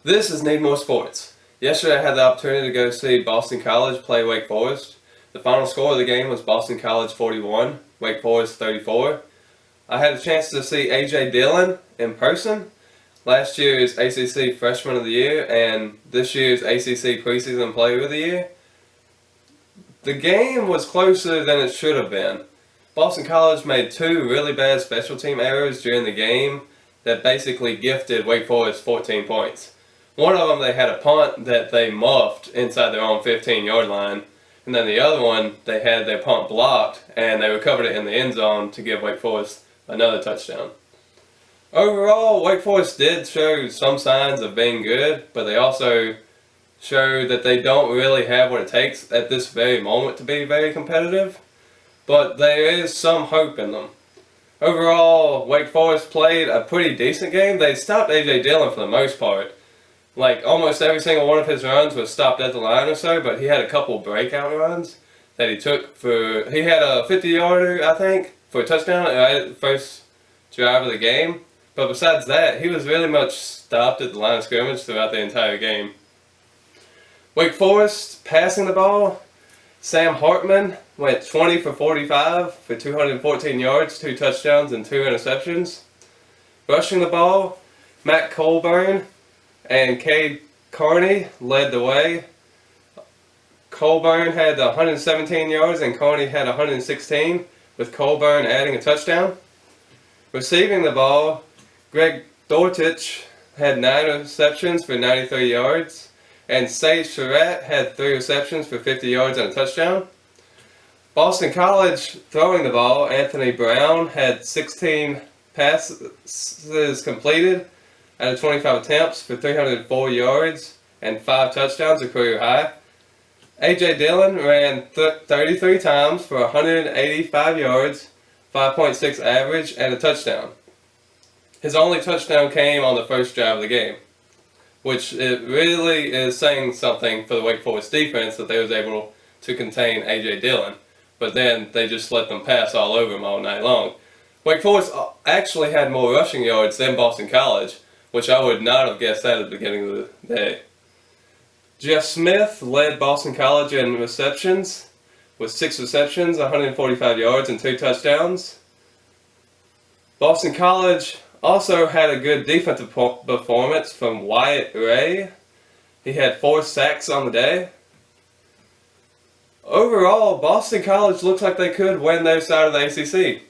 This is Need More Sports. Yesterday I had the opportunity to go see Boston College play Wake Forest. The final score of the game was Boston College 41, Wake Forest 34. I had a chance to see A.J. Dillon in person, last year's ACC Freshman of the Year and this year's ACC Preseason Player of the Year. The game was closer than it should have been. Boston College made two really bad special team errors during the game that basically gifted Wake Forest 14 points. One of them, they had a punt that they muffed inside their own 15-yard line. And then the other one, they had their punt blocked and they recovered it in the end zone to give Wake Forest another touchdown. Overall, Wake Forest did show some signs of being good, but they also showed that they don't really have what it takes at this very moment to be very competitive. But there is some hope in them. Overall, Wake Forest played a pretty decent game. They stopped A.J. Dillon for the most part. Like, almost every single one of his runs was stopped at the line or so, but he had a couple breakout runs that he took for... He had a 50-yarder, I think, for a touchdown at the first drive of the game. But besides that, he was really much stopped at the line of scrimmage throughout the entire game. Wake Forest passing the ball. Sam Hartman went 20 for 45 for 214 yards, 2 touchdowns, and 2 interceptions. Rushing the ball, Matt Colburn and Cade Carney led the way. Colburn had 117 yards and Carney had 116, with Colburn adding a touchdown. Receiving the ball, Greg Dortich had 9 receptions for 93 yards, and Sage Surratt had 3 receptions for 50 yards and a touchdown. Boston College throwing the ball, Anthony Brown had 16 passes completed out of 25 attempts for 304 yards and 5 touchdowns, a career high. A.J. Dillon ran 33 times for 185 yards, 5.6 average, and a touchdown. His only touchdown came on the first drive of the game, which it really is saying something for the Wake Forest defense that they was able to contain A.J. Dillon, but then they just let them pass all over him all night long. Wake Forest actually had more rushing yards than Boston College, which I would not have guessed that at the beginning of the day. Jeff Smith led Boston College in receptions with 6 receptions, 145 yards, and 2 touchdowns. Boston College also had a good defensive performance from Wyatt Ray. He had 4 sacks on the day. Overall, Boston College looks like they could win their side of the ACC.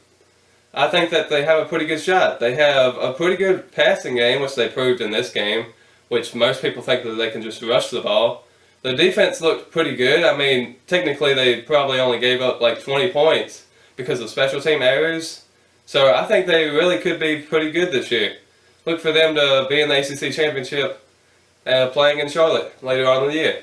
I think that they have a pretty good shot. They have a pretty good passing game, which they proved in this game, which most people think that they can just rush the ball. The defense looked pretty good. I mean, technically they probably only gave up like 20 points because of special team errors. So I think they really could be pretty good this year. Look for them to be in the ACC Championship playing in Charlotte later on in the year.